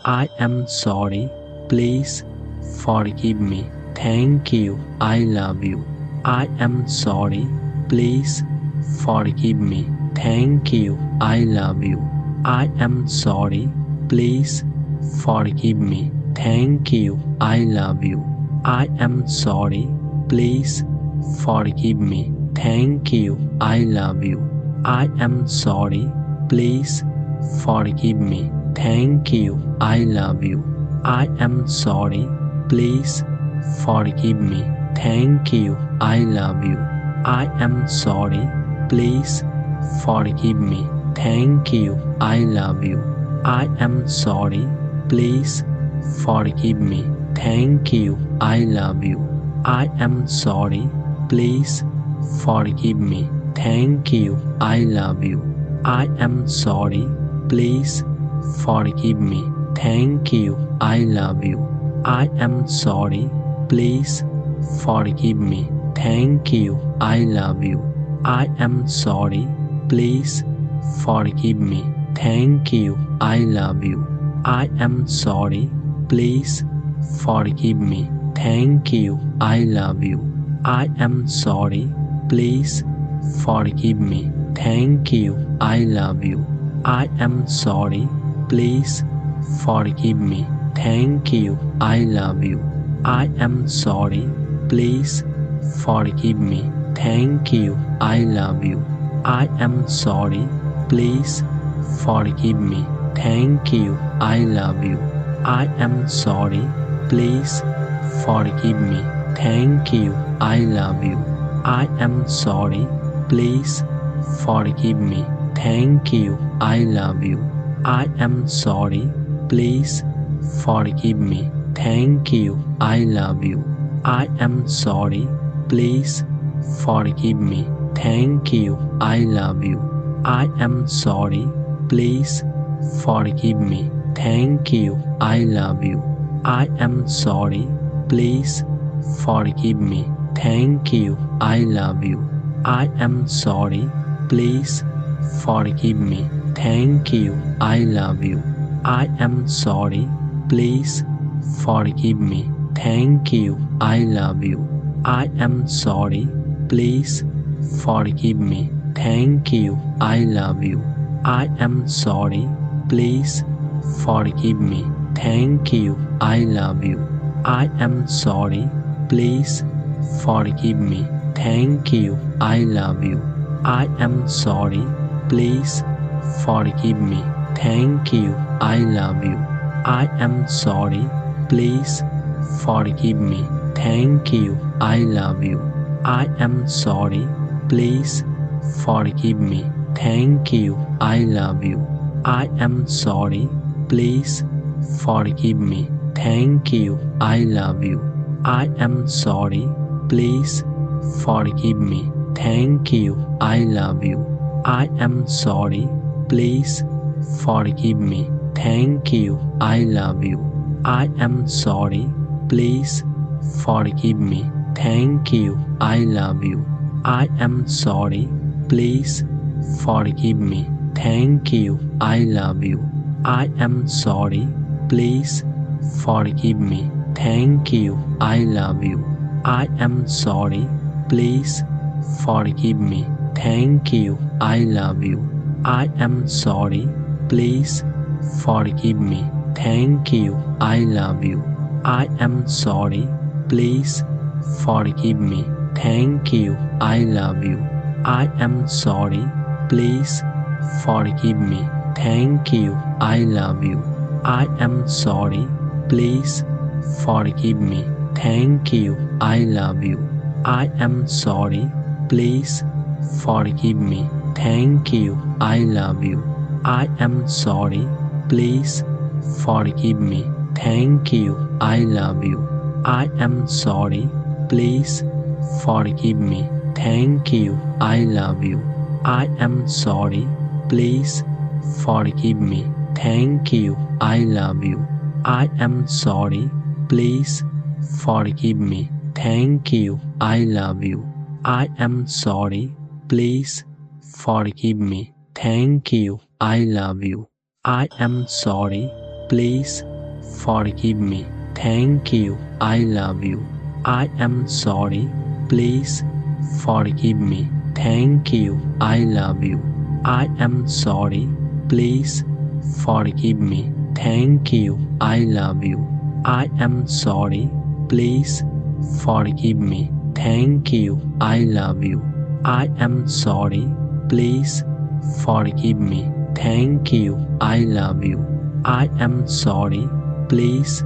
I am sorry. Please forgive me. Thank you. I love you. I am sorry. Please forgive me. Thank you. I love you. I am sorry. Please forgive me. Thank you. I love you. I am sorry. Please forgive me. Thank you. I love you. I am sorry. Please forgive me. Thank you. I love you. I am sorry. Please forgive me. Thank you. I love you. I am sorry. Please forgive me. Thank you. I love you. I am sorry. Please forgive me. Thank you. I love you. I am sorry. Please forgive me. Thank you. I love you. I am sorry. Please forgive me. Thank you. I love you. I am sorry. Please forgive me. Thank you. I love you. I am sorry. Please forgive me. Thank you. I love you. I am sorry. Please forgive me. Thank you. I love you. I am sorry. Please forgive me. Thank you. I love you. I am sorry. Please forgive me. Thank you. I love you. I am sorry. Please forgive me. Thank you. I love you. I am sorry. Please forgive me. Thank you. I love you. I am sorry. Please forgive me. Thank you. I love you. I am sorry. Please forgive me. Thank you. I love you. I am sorry. Please forgive me. Thank you. I love you. I am sorry. Please forgive me. Thank you. I love you. I am sorry. Please forgive me. Thank you. I love you. I am sorry. Please forgive me. Thank you. I love you. I am sorry. Please forgive me. Thank you. I love you. I am sorry. Please forgive me. Thank you. I love you. I am sorry. Please forgive me. Thank you. I love you. I am sorry. Please forgive me. Thank you. I love you. I am sorry. Please forgive me. Thank you. I love you. I am sorry. Please forgive me. Thank you. I love you. I am sorry. Please forgive me. Thank you. I love you. I am sorry. Please forgive me. Thank you. I love you. I am sorry. Please forgive me. Thank you. I love you. I am sorry. Please forgive me. Thank you. I love you. I am sorry. Please forgive me. Thank you. I love you. I am sorry. Please forgive me. Thank you. I love you. I am sorry. Please forgive me. Thank you. I love you. I am sorry. Please forgive me. Thank you. I love you. I am sorry. Please forgive me. Thank you. I love you. I am sorry. Please forgive me. Thank you. I love you. I am sorry. Please forgive me. Thank you. I love you. I am sorry. Please forgive me. Thank you. I love you. I am sorry. Please forgive me. Thank you. I love you. I am sorry. Please forgive me. Thank you. I love you. I am sorry. Please forgive me. Thank you. I love you. I am sorry. Please forgive me. Thank you. I love you. I am sorry. Please forgive me. Thank you. I love you. I am sorry. Please forgive me. Thank you. I love you. I am sorry. Please forgive me. Thank you. I love you. I am sorry. Please forgive me. Thank you. I love you. I am sorry. Please forgive me. Thank you. I love you. I am sorry. Please forgive me. Thank you. I love you. I am sorry. Please forgive me. Thank you. I love you. I am sorry. Please forgive me. Thank you. I love you. I am sorry. Please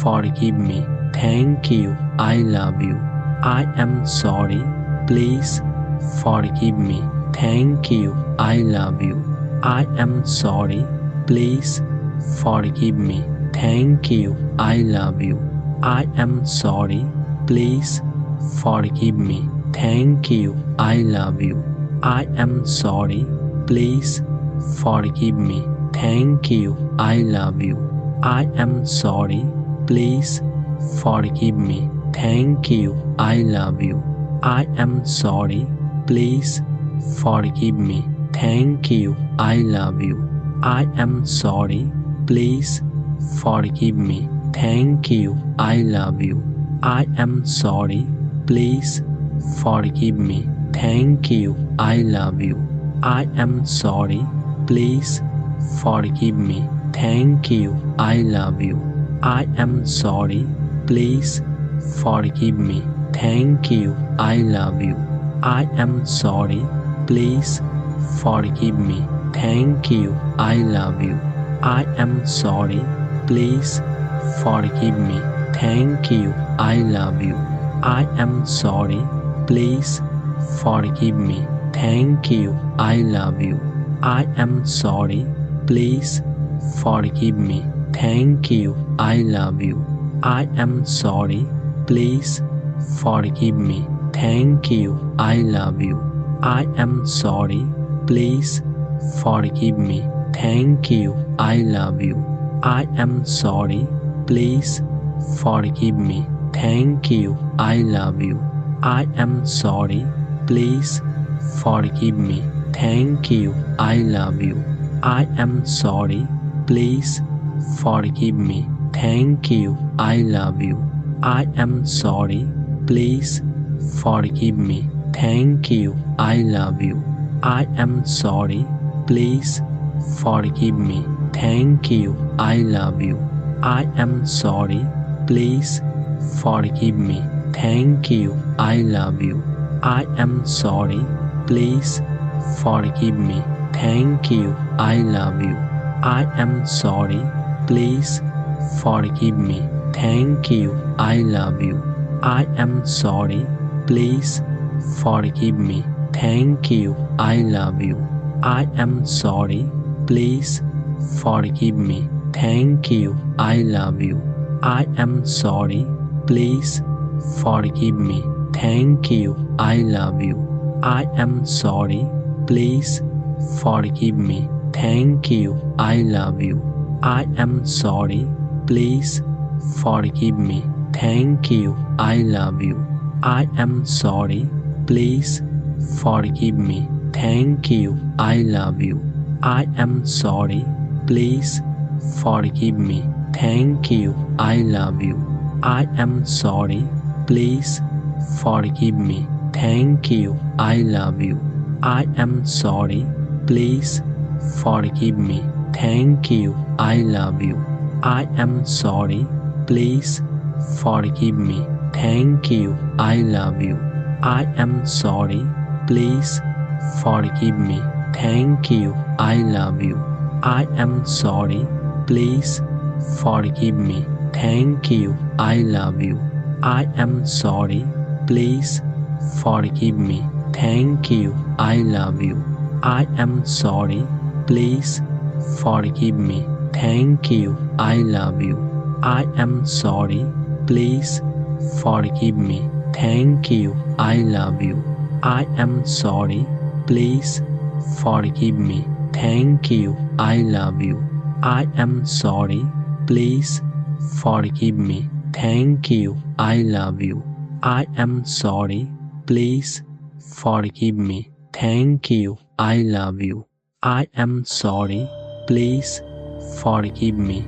forgive me. Thank you. I love you. I am sorry. Please forgive me. Thank you. I love you. I am sorry. Please forgive me. Thank you. I love you. I am sorry. Please forgive me. Thank you. I love you. I am sorry. Please forgive me. Thank you. I love you. I am sorry. Please forgive me. Thank you. I love you. I am sorry. Please forgive me. Thank you. I love you. I am sorry. Please forgive me. Thank you. I love you. I am sorry. Please forgive me. Thank you. I love you. I am sorry. Please forgive me. Thank you. I love you. I am sorry. Please forgive me. Thank you. I love you. I am sorry. Please forgive me. Thank you. I love you. I am sorry. Please forgive me. Thank you. I love you. I am sorry. Please forgive me. Thank you. I love you. I am sorry. Please forgive me. Thank you. I love you. I am sorry. Please forgive me. Thank you. I love you. I am sorry. Please forgive me. Thank you. I love you. I am sorry. Please forgive me. Thank you. I love you. I am sorry. Please forgive me. Thank you. I love you. I am sorry. Please forgive me. Thank you. I love you. I am sorry. Please forgive me. Thank you. I love you. I am sorry. Please forgive me. Thank you. I love you. I am sorry. Please forgive me. Thank you. I love you. I am sorry. Please forgive me. Thank you. I love you. I am sorry. Please forgive me. Thank you. I love you. I am sorry. Please forgive me. Thank you. I love you. I am sorry. Please forgive me. Thank you. I love you. I am sorry. Please forgive me. Thank you. I love you. I am sorry. Please forgive me. Thank you. I love you. I am sorry. Please forgive me. Thank you. I love you. I am sorry. Please forgive me. Thank you. I love you. I am sorry. Please forgive me. Thank you. I love you. I am sorry. Please forgive me. Thank you. I love you. I am sorry. Please forgive me. Thank you. I love you. I am sorry. Please forgive me. Thank you. I love you. I am sorry. Please forgive me. Thank you. I love you. I am sorry. Please forgive me. Thank you. I love you. I am sorry. Please forgive me. Thank you. I love you. I am sorry. Please forgive me. Thank you. I love you. I am sorry. Please forgive me. Thank you. I love you. I am sorry. Please forgive me. Thank you. I love you. I am sorry. Please forgive me. Thank you. I love you. I am sorry. Please forgive me. Thank you. I love you. I am sorry. Please forgive me.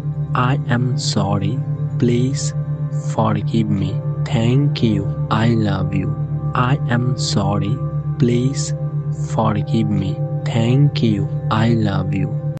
I am sorry. Please forgive me. Thank you. I love you. I am sorry. Please forgive me. Thank you. I love you.